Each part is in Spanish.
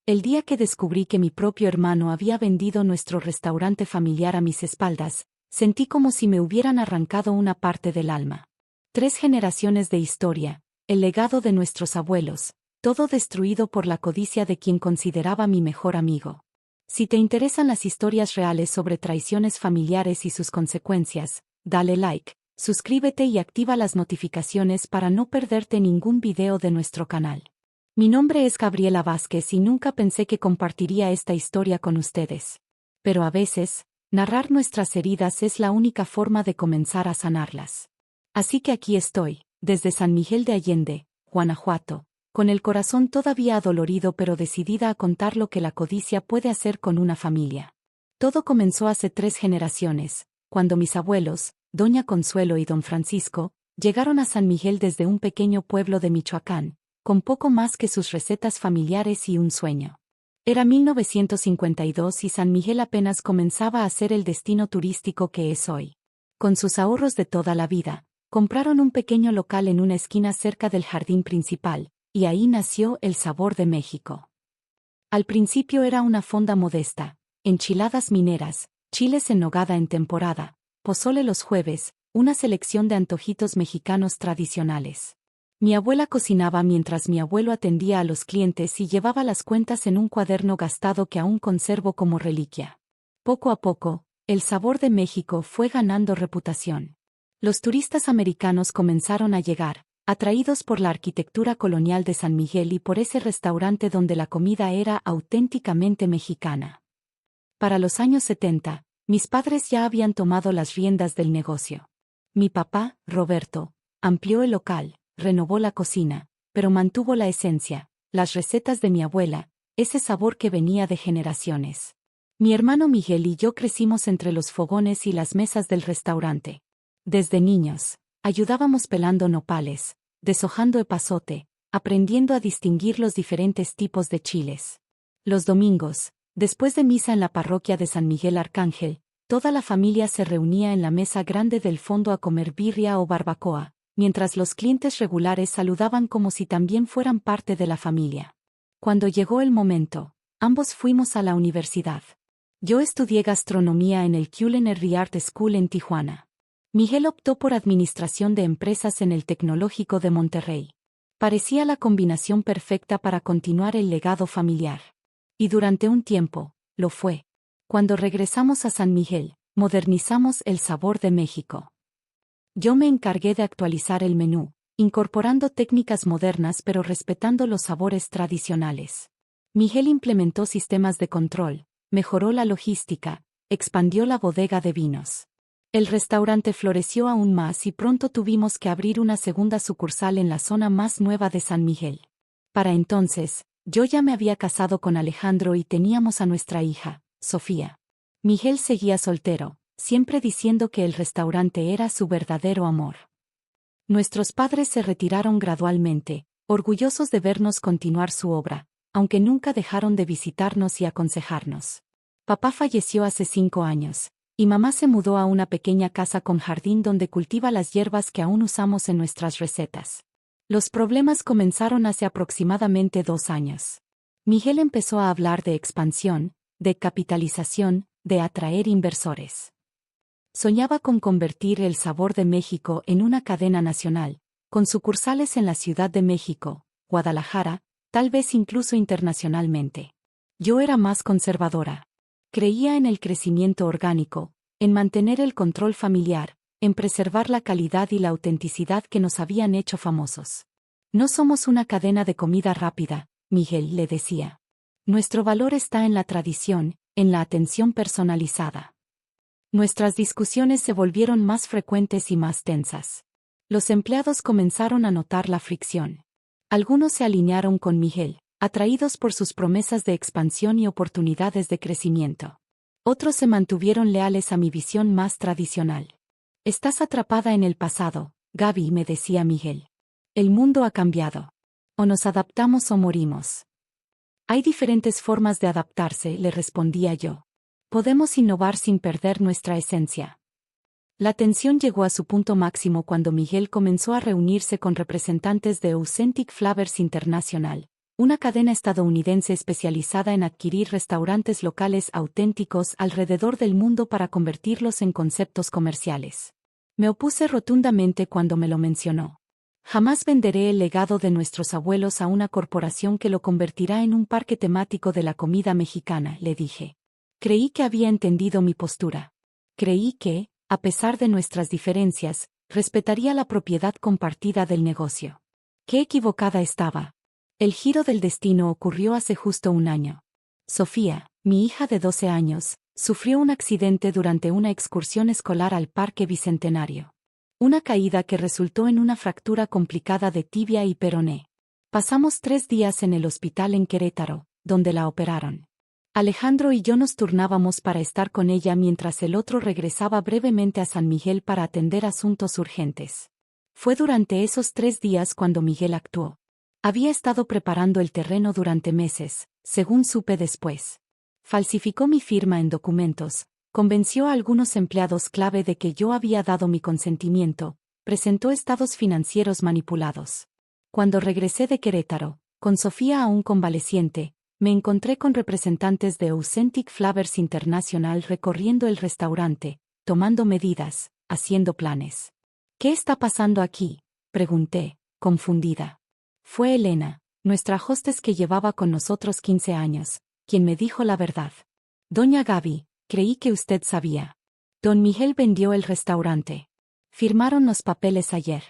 El día que descubrí que mi propio hermano había vendido nuestro restaurante familiar a mis espaldas, sentí como si me hubieran arrancado una parte del alma. 3 generaciones de historia, el legado de nuestros abuelos, todo destruido por la codicia de quien consideraba mi mejor amigo. Si te interesan las historias reales sobre traiciones familiares y sus consecuencias, dale like, suscríbete y activa las notificaciones para no perderte ningún video de nuestro canal. Mi nombre es Gabriela Vázquez y nunca pensé que compartiría esta historia con ustedes. Pero a veces, narrar nuestras heridas es la única forma de comenzar a sanarlas. Así que aquí estoy, desde San Miguel de Allende, Guanajuato, con el corazón todavía adolorido pero decidida a contar lo que la codicia puede hacer con una familia. Todo comenzó hace 3 generaciones, cuando mis abuelos, Doña Consuelo y Don Francisco, llegaron a San Miguel desde un pequeño pueblo de Michoacán, con poco más que sus recetas familiares y un sueño. Era 1952 y San Miguel apenas comenzaba a ser el destino turístico que es hoy. Con sus ahorros de toda la vida, compraron un pequeño local en una esquina cerca del jardín principal, y ahí nació el sabor de México. Al principio era una fonda modesta, enchiladas mineras, chiles en nogada en temporada, pozole los jueves, una selección de antojitos mexicanos tradicionales. Mi abuela cocinaba mientras mi abuelo atendía a los clientes y llevaba las cuentas en un cuaderno gastado que aún conservo como reliquia. Poco a poco, el sabor de México fue ganando reputación. Los turistas americanos comenzaron a llegar, atraídos por la arquitectura colonial de San Miguel y por ese restaurante donde la comida era auténticamente mexicana. Para los años 70, mis padres ya habían tomado las riendas del negocio. Mi papá, Roberto, amplió el local, renovó la cocina, pero mantuvo la esencia, las recetas de mi abuela, ese sabor que venía de generaciones. Mi hermano Miguel y yo crecimos entre los fogones y las mesas del restaurante. Desde niños, ayudábamos pelando nopales, deshojando epazote, aprendiendo a distinguir los diferentes tipos de chiles. Los domingos, después de misa en la parroquia de San Miguel Arcángel, toda la familia se reunía en la mesa grande del fondo a comer birria o barbacoa, mientras los clientes regulares saludaban como si también fueran parte de la familia. Cuando llegó el momento, ambos fuimos a la universidad. Yo estudié gastronomía en el Culinary Art School en Tijuana. Miguel optó por administración de empresas en el Tecnológico de Monterrey. Parecía la combinación perfecta para continuar el legado familiar. Y durante un tiempo, lo fue. Cuando regresamos a San Miguel, modernizamos el sabor de México. Yo me encargué de actualizar el menú, incorporando técnicas modernas pero respetando los sabores tradicionales. Miguel implementó sistemas de control, mejoró la logística, expandió la bodega de vinos. El restaurante floreció aún más y pronto tuvimos que abrir una segunda sucursal en la zona más nueva de San Miguel. Para entonces, yo ya me había casado con Alejandro y teníamos a nuestra hija, Sofía. Miguel seguía soltero, siempre diciendo que el restaurante era su verdadero amor. Nuestros padres se retiraron gradualmente, orgullosos de vernos continuar su obra, aunque nunca dejaron de visitarnos y aconsejarnos. Papá falleció hace 5 años, y mamá se mudó a una pequeña casa con jardín donde cultiva las hierbas que aún usamos en nuestras recetas. Los problemas comenzaron hace aproximadamente 2 años. Miguel empezó a hablar de expansión, de capitalización, de atraer inversores. Soñaba con convertir el sabor de México en una cadena nacional, con sucursales en la Ciudad de México, Guadalajara, tal vez incluso internacionalmente. Yo era más conservadora. Creía en el crecimiento orgánico, en mantener el control familiar, en preservar la calidad y la autenticidad que nos habían hecho famosos. No somos una cadena de comida rápida, Miguel le decía. Nuestro valor está en la tradición, en la atención personalizada. Nuestras discusiones se volvieron más frecuentes y más tensas. Los empleados comenzaron a notar la fricción. Algunos se alinearon con Miguel, atraídos por sus promesas de expansión y oportunidades de crecimiento. Otros se mantuvieron leales a mi visión más tradicional. Estás atrapada en el pasado, Gaby, me decía Miguel. El mundo ha cambiado. O nos adaptamos o morimos. Hay diferentes formas de adaptarse, le respondía yo. Podemos innovar sin perder nuestra esencia. La tensión llegó a su punto máximo cuando Miguel comenzó a reunirse con representantes de Authentic Flavors International, una cadena estadounidense especializada en adquirir restaurantes locales auténticos alrededor del mundo para convertirlos en conceptos comerciales. Me opuse rotundamente cuando me lo mencionó. Jamás venderé el legado de nuestros abuelos a una corporación que lo convertirá en un parque temático de la comida mexicana, le dije. Creí que había entendido mi postura. Creí que, a pesar de nuestras diferencias, respetaría la propiedad compartida del negocio. Qué equivocada estaba. El giro del destino ocurrió hace justo un año. Sofía, mi hija de 12 años, sufrió un accidente durante una excursión escolar al Parque Bicentenario. Una caída que resultó en una fractura complicada de tibia y peroné. Pasamos 3 días en el hospital en Querétaro, donde la operaron. Alejandro y yo nos turnábamos para estar con ella mientras el otro regresaba brevemente a San Miguel para atender asuntos urgentes. Fue durante esos 3 días cuando Miguel actuó. Había estado preparando el terreno durante meses, según supe después. Falsificó mi firma en documentos, convenció a algunos empleados clave de que yo había dado mi consentimiento, presentó estados financieros manipulados. Cuando regresé de Querétaro, con Sofía aún convaleciente, me encontré con representantes de Authentic Flavors International recorriendo el restaurante, tomando medidas, haciendo planes. ¿Qué está pasando aquí?, pregunté, confundida. Fue Elena, nuestra hostess que llevaba con nosotros 15 años, quien me dijo la verdad. Doña Gaby, creí que usted sabía. Don Miguel vendió el restaurante. Firmaron los papeles ayer.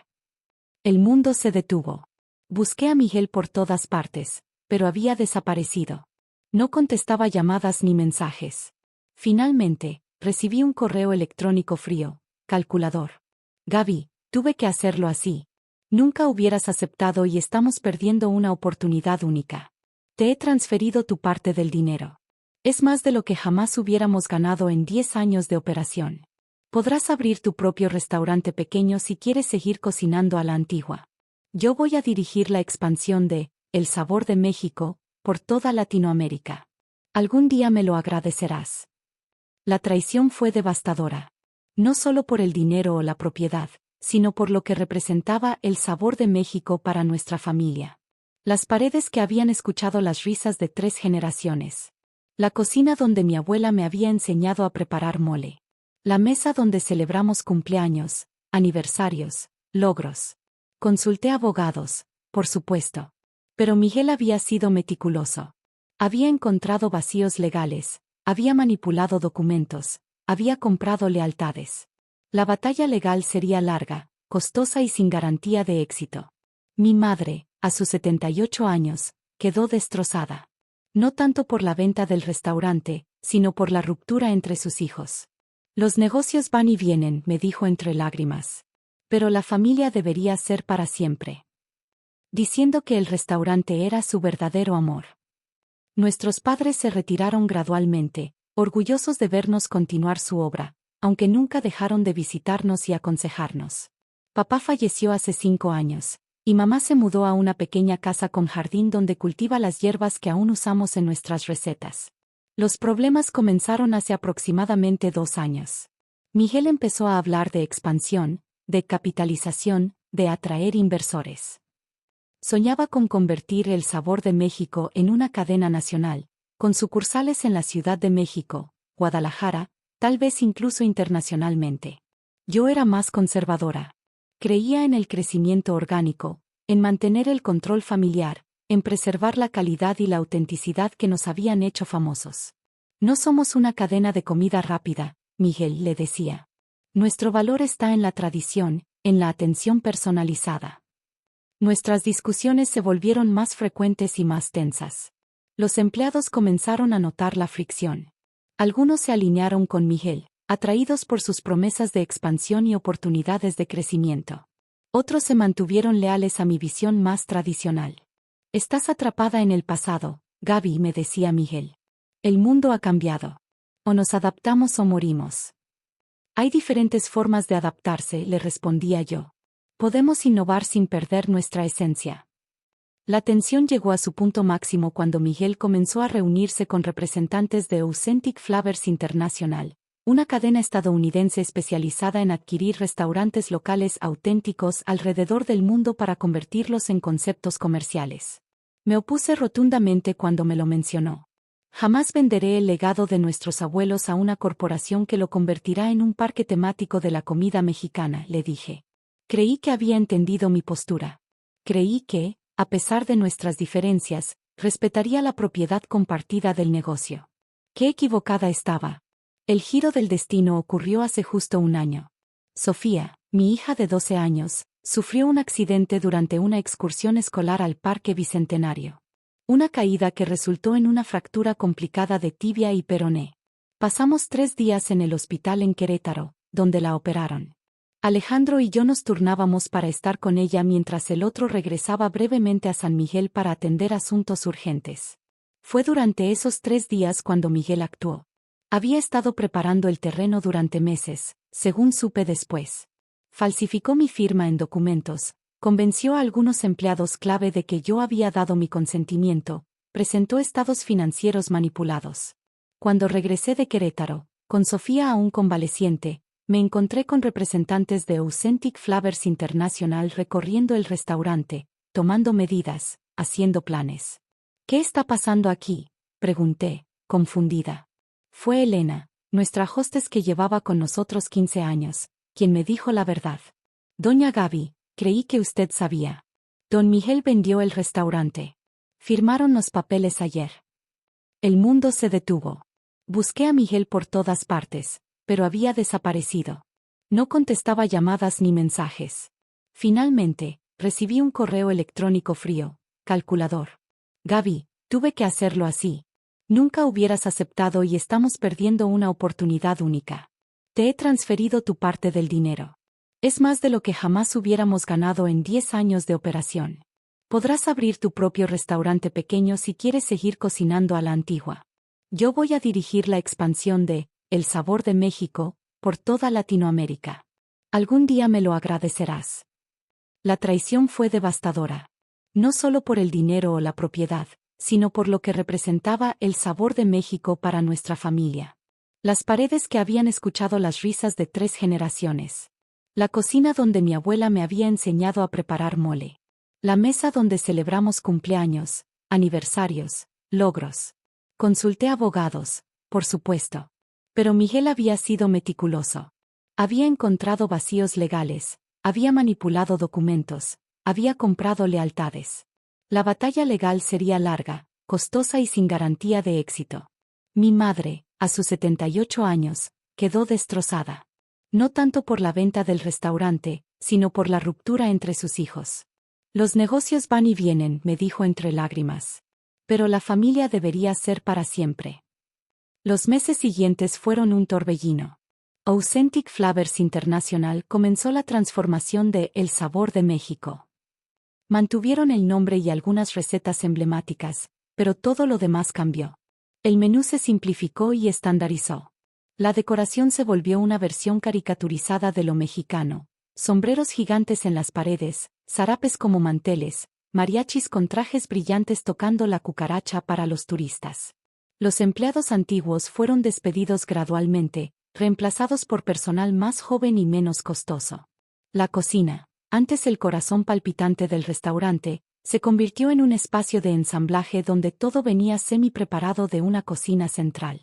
El mundo se detuvo. Busqué a Miguel por todas partes, pero había desaparecido. No contestaba llamadas ni mensajes. Finalmente, recibí un correo electrónico frío, calculador. Gaby, tuve que hacerlo así. Nunca hubieras aceptado y estamos perdiendo una oportunidad única. Te he transferido tu parte del dinero. Es más de lo que jamás hubiéramos ganado en 10 años de operación. Podrás abrir tu propio restaurante pequeño si quieres seguir cocinando a la antigua. Yo voy a dirigir la expansión de El Sabor de México por toda Latinoamérica. Algún día me lo agradecerás. La traición fue devastadora. No solo por el dinero o la propiedad, sino por lo que representaba El Sabor de México para nuestra familia. Las paredes que habían escuchado las risas de 3 generaciones. La cocina donde mi abuela me había enseñado a preparar mole. La mesa donde celebramos cumpleaños, aniversarios, logros. Consulté abogados, por supuesto. Pero Miguel había sido meticuloso. Había encontrado vacíos legales, había manipulado documentos, había comprado lealtades. La batalla legal sería larga, costosa y sin garantía de éxito. Mi madre, a sus 78 años, quedó destrozada. No tanto por la venta del restaurante, sino por la ruptura entre sus hijos. Los negocios van y vienen, me dijo entre lágrimas. Pero la familia debería ser para siempre. Diciendo que el restaurante era su verdadero amor. Nuestros padres se retiraron gradualmente, orgullosos de vernos continuar su obra, aunque nunca dejaron de visitarnos y aconsejarnos. Papá falleció hace 5 años, y mamá se mudó a una pequeña casa con jardín donde cultiva las hierbas que aún usamos en nuestras recetas. Los problemas comenzaron hace aproximadamente 2 años. Miguel empezó a hablar de expansión, de capitalización, de atraer inversores. Soñaba con convertir El Sabor de México en una cadena nacional, con sucursales en la Ciudad de México, Guadalajara, tal vez incluso internacionalmente. Yo era más conservadora. Creía en el crecimiento orgánico, en mantener el control familiar, en preservar la calidad y la autenticidad que nos habían hecho famosos. No somos una cadena de comida rápida, Miguel le decía. Nuestro valor está en la tradición, en la atención personalizada. Nuestras discusiones se volvieron más frecuentes y más tensas. Los empleados comenzaron a notar la fricción. Algunos se alinearon con Miguel, atraídos por sus promesas de expansión y oportunidades de crecimiento. Otros se mantuvieron leales a mi visión más tradicional. Estás atrapada en el pasado, Gaby, me decía Miguel. El mundo ha cambiado. O nos adaptamos o morimos. Hay diferentes formas de adaptarse, le respondía yo. Podemos innovar sin perder nuestra esencia. La tensión llegó a su punto máximo cuando Miguel comenzó a reunirse con representantes de Authentic Flavors International, una cadena estadounidense especializada en adquirir restaurantes locales auténticos alrededor del mundo para convertirlos en conceptos comerciales. Me opuse rotundamente cuando me lo mencionó. Jamás venderé el legado de nuestros abuelos a una corporación que lo convertirá en un parque temático de la comida mexicana, le dije. Creí que había entendido mi postura. Creí que, a pesar de nuestras diferencias, respetaría la propiedad compartida del negocio. Qué equivocada estaba. El giro del destino ocurrió hace justo un año. Sofía, mi hija de 12 años, sufrió un accidente durante una excursión escolar al Parque Bicentenario. Una caída que resultó en una fractura complicada de tibia y peroné. Pasamos 3 días en el hospital en Querétaro, donde la operaron. Alejandro y yo nos turnábamos para estar con ella mientras el otro regresaba brevemente a San Miguel para atender asuntos urgentes. Fue durante esos 3 días cuando Miguel actuó. Había estado preparando el terreno durante meses, según supe después. Falsificó mi firma en documentos, convenció a algunos empleados clave de que yo había dado mi consentimiento, presentó estados financieros manipulados. Cuando regresé de Querétaro, con Sofía aún convaleciente, me encontré con representantes de Authentic Flavors International recorriendo el restaurante, tomando medidas, haciendo planes. ¿Qué está pasando aquí?, pregunté, confundida. Fue Elena, nuestra hostess que llevaba con nosotros 15 años, quien me dijo la verdad. Doña Gaby, creí que usted sabía. Don Miguel vendió el restaurante. Firmaron los papeles ayer. El mundo se detuvo. Busqué a Miguel por todas partes, pero había desaparecido. No contestaba llamadas ni mensajes. Finalmente, recibí un correo electrónico frío, calculador. Gaby, tuve que hacerlo así. Nunca hubieras aceptado y estamos perdiendo una oportunidad única. Te he transferido tu parte del dinero. Es más de lo que jamás hubiéramos ganado en 10 años de operación. Podrás abrir tu propio restaurante pequeño si quieres seguir cocinando a la antigua. Yo voy a dirigir la expansión de El Sabor de México por toda Latinoamérica. Algún día me lo agradecerás. La traición fue devastadora. No solo por el dinero o la propiedad, sino por lo que representaba El Sabor de México para nuestra familia. Las paredes que habían escuchado las risas de 3 generaciones. La cocina donde mi abuela me había enseñado a preparar mole. La mesa donde celebramos cumpleaños, aniversarios, logros. Consulté abogados, por supuesto. Pero Miguel había sido meticuloso. Había encontrado vacíos legales, había manipulado documentos, había comprado lealtades. La batalla legal sería larga, costosa y sin garantía de éxito. Mi madre, a sus 78 años, quedó destrozada. No tanto por la venta del restaurante, sino por la ruptura entre sus hijos. Los negocios van y vienen, me dijo entre lágrimas. Pero la familia debería ser para siempre. Los meses siguientes fueron un torbellino. Authentic Flavors International comenzó la transformación de El Sabor de México. Mantuvieron el nombre y algunas recetas emblemáticas, pero todo lo demás cambió. El menú se simplificó y estandarizó. La decoración se volvió una versión caricaturizada de lo mexicano. Sombreros gigantes en las paredes, zarapes como manteles, mariachis con trajes brillantes tocando la cucaracha para los turistas. Los empleados antiguos fueron despedidos gradualmente, reemplazados por personal más joven y menos costoso. La cocina, antes el corazón palpitante del restaurante, se convirtió en un espacio de ensamblaje donde todo venía semi-preparado de una cocina central.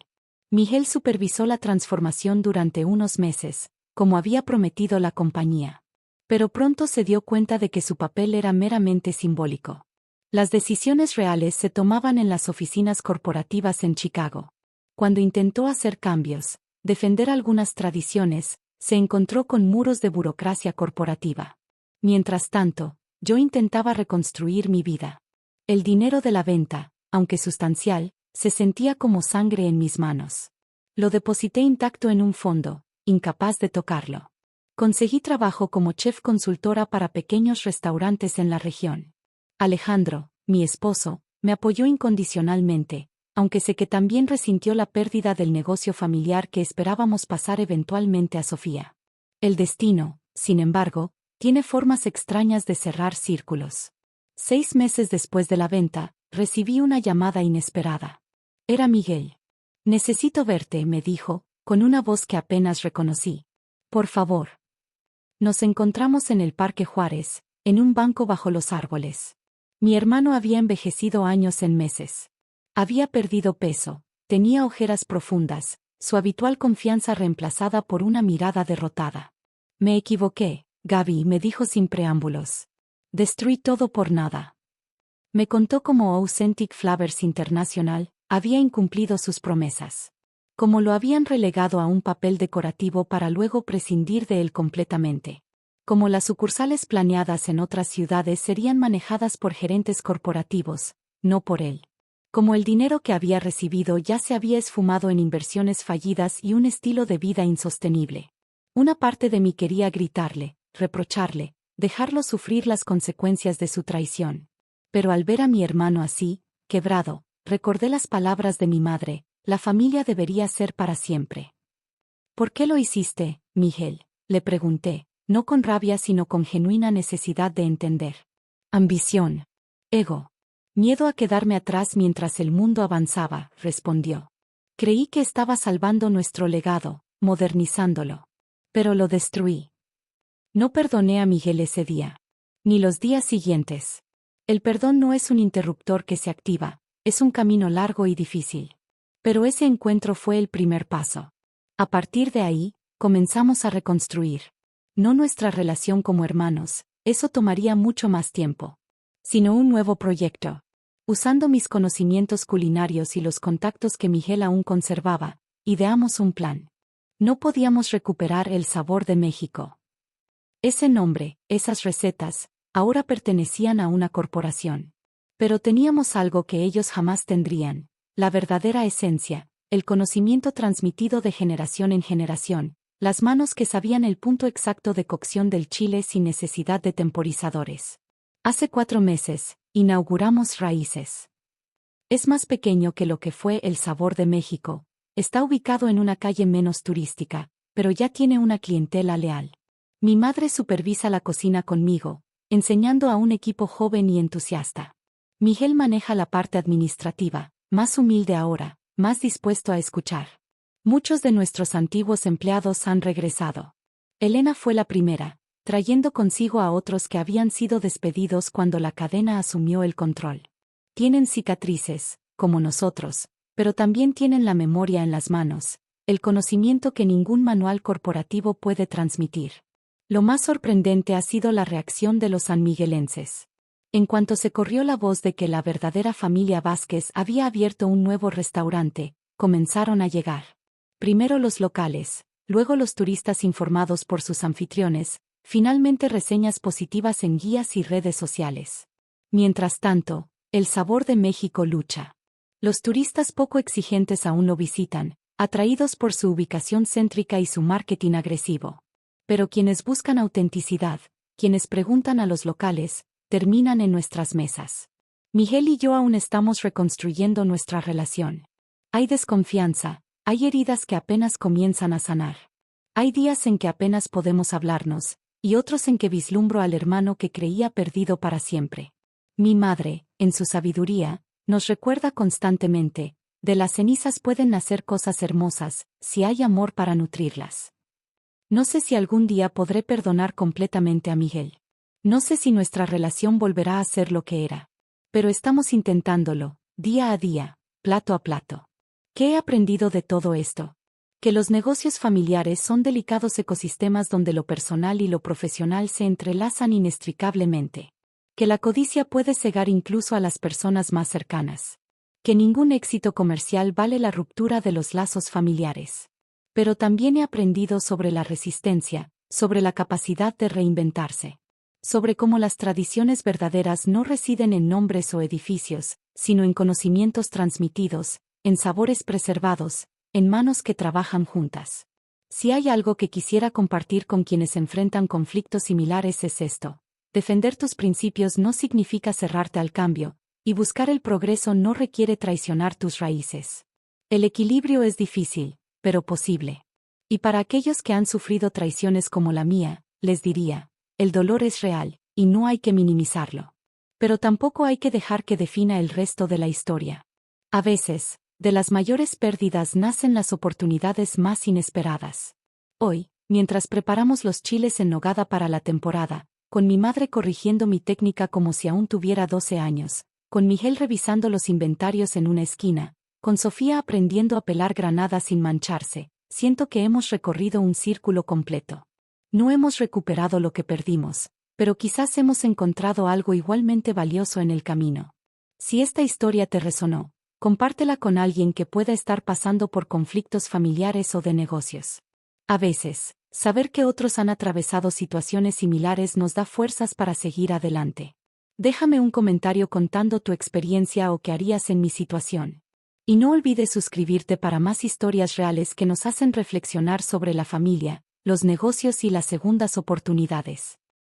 Miguel supervisó la transformación durante unos meses, como había prometido la compañía. Pero pronto se dio cuenta de que su papel era meramente simbólico. Las decisiones reales se tomaban en las oficinas corporativas en Chicago. Cuando intentó hacer cambios, defender algunas tradiciones, se encontró con muros de burocracia corporativa. Mientras tanto, yo intentaba reconstruir mi vida. El dinero de la venta, aunque sustancial, se sentía como sangre en mis manos. Lo deposité intacto en un fondo, incapaz de tocarlo. Conseguí trabajo como chef consultora para pequeños restaurantes en la región. Alejandro, mi esposo, me apoyó incondicionalmente, aunque sé que también resintió la pérdida del negocio familiar que esperábamos pasar eventualmente a Sofía. El destino, sin embargo, tiene formas extrañas de cerrar círculos. 6 meses después de la venta, recibí una llamada inesperada. Era Miguel. Necesito verte, me dijo, con una voz que apenas reconocí. Por favor. Nos encontramos en el Parque Juárez, en un banco bajo los árboles. Mi hermano había envejecido años en meses. Había perdido peso, tenía ojeras profundas, su habitual confianza reemplazada por una mirada derrotada. Me equivoqué, Gaby, me dijo sin preámbulos. Destruí todo por nada. Me contó cómo Authentic Flavors International había incumplido sus promesas. Cómo lo habían relegado a un papel decorativo para luego prescindir de él completamente. Como las sucursales planeadas en otras ciudades serían manejadas por gerentes corporativos, no por él. Como el dinero que había recibido ya se había esfumado en inversiones fallidas y un estilo de vida insostenible. Una parte de mí quería gritarle, reprocharle, dejarlo sufrir las consecuencias de su traición. Pero al ver a mi hermano así, quebrado, recordé las palabras de mi madre: la familia debería ser para siempre. ¿Por qué lo hiciste, Miguel?, le pregunté, no con rabia sino con genuina necesidad de entender. Ambición. Ego. Miedo a quedarme atrás mientras el mundo avanzaba, respondió. Creí que estaba salvando nuestro legado, modernizándolo. Pero lo destruí. No perdoné a Miguel ese día. Ni los días siguientes. El perdón no es un interruptor que se activa, es un camino largo y difícil. Pero ese encuentro fue el primer paso. A partir de ahí, comenzamos a reconstruir. No nuestra relación como hermanos, eso tomaría mucho más tiempo. Sino un nuevo proyecto. Usando mis conocimientos culinarios y los contactos que Miguel aún conservaba, ideamos un plan. No podíamos recuperar el sabor de México. Ese nombre, esas recetas, ahora pertenecían a una corporación. Pero teníamos algo que ellos jamás tendrían, la verdadera esencia, el conocimiento transmitido de generación en generación, las manos que sabían el punto exacto de cocción del chile sin necesidad de temporizadores. Hace 4 meses, inauguramos Raíces. Es más pequeño que lo que fue El Sabor de México, está ubicado en una calle menos turística, pero ya tiene una clientela leal. Mi madre supervisa la cocina conmigo, enseñando a un equipo joven y entusiasta. Miguel maneja la parte administrativa, más humilde ahora, más dispuesto a escuchar. Muchos de nuestros antiguos empleados han regresado. Elena fue la primera, trayendo consigo a otros que habían sido despedidos cuando la cadena asumió el control. Tienen cicatrices, como nosotros, pero también tienen la memoria en las manos, el conocimiento que ningún manual corporativo puede transmitir. Lo más sorprendente ha sido la reacción de los sanmiguelenses. En cuanto se corrió la voz de que la verdadera familia Vázquez había abierto un nuevo restaurante, comenzaron a llegar. Primero los locales, luego los turistas informados por sus anfitriones, finalmente reseñas positivas en guías y redes sociales. Mientras tanto, El Sabor de México lucha. Los turistas poco exigentes aún lo visitan, atraídos por su ubicación céntrica y su marketing agresivo. Pero quienes buscan autenticidad, quienes preguntan a los locales, terminan en nuestras mesas. Miguel y yo aún estamos reconstruyendo nuestra relación. Hay desconfianza, hay heridas que apenas comienzan a sanar. Hay días en que apenas podemos hablarnos, y otros en que vislumbro al hermano que creía perdido para siempre. Mi madre, en su sabiduría, nos recuerda constantemente: de las cenizas pueden nacer cosas hermosas, si hay amor para nutrirlas. No sé si algún día podré perdonar completamente a Miguel. No sé si nuestra relación volverá a ser lo que era. Pero estamos intentándolo, día a día, plato a plato. ¿Qué he aprendido de todo esto? Que los negocios familiares son delicados ecosistemas donde lo personal y lo profesional se entrelazan inextricablemente. Que la codicia puede cegar incluso a las personas más cercanas. Que ningún éxito comercial vale la ruptura de los lazos familiares. Pero también he aprendido sobre la resistencia, sobre la capacidad de reinventarse. Sobre cómo las tradiciones verdaderas no residen en nombres o edificios, sino en conocimientos transmitidos, en sabores preservados, en manos que trabajan juntas. Si hay algo que quisiera compartir con quienes enfrentan conflictos similares es esto: defender tus principios no significa cerrarte al cambio, y buscar el progreso no requiere traicionar tus raíces. El equilibrio es difícil, pero posible. Y para aquellos que han sufrido traiciones como la mía, les diría: el dolor es real, y no hay que minimizarlo. Pero tampoco hay que dejar que defina el resto de la historia. A veces, de las mayores pérdidas nacen las oportunidades más inesperadas. Hoy, mientras preparamos los chiles en nogada para la temporada, con mi madre corrigiendo mi técnica como si aún tuviera 12 años, con Miguel revisando los inventarios en una esquina, con Sofía aprendiendo a pelar granadas sin mancharse. Siento que hemos recorrido un círculo completo. No hemos recuperado lo que perdimos, pero quizás hemos encontrado algo igualmente valioso en el camino. Si esta historia te resonó, compártela con alguien que pueda estar pasando por conflictos familiares o de negocios. A veces, saber que otros han atravesado situaciones similares nos da fuerzas para seguir adelante. Déjame un comentario contando tu experiencia o qué harías en mi situación. Y no olvides suscribirte para más historias reales que nos hacen reflexionar sobre la familia, los negocios y las segundas oportunidades.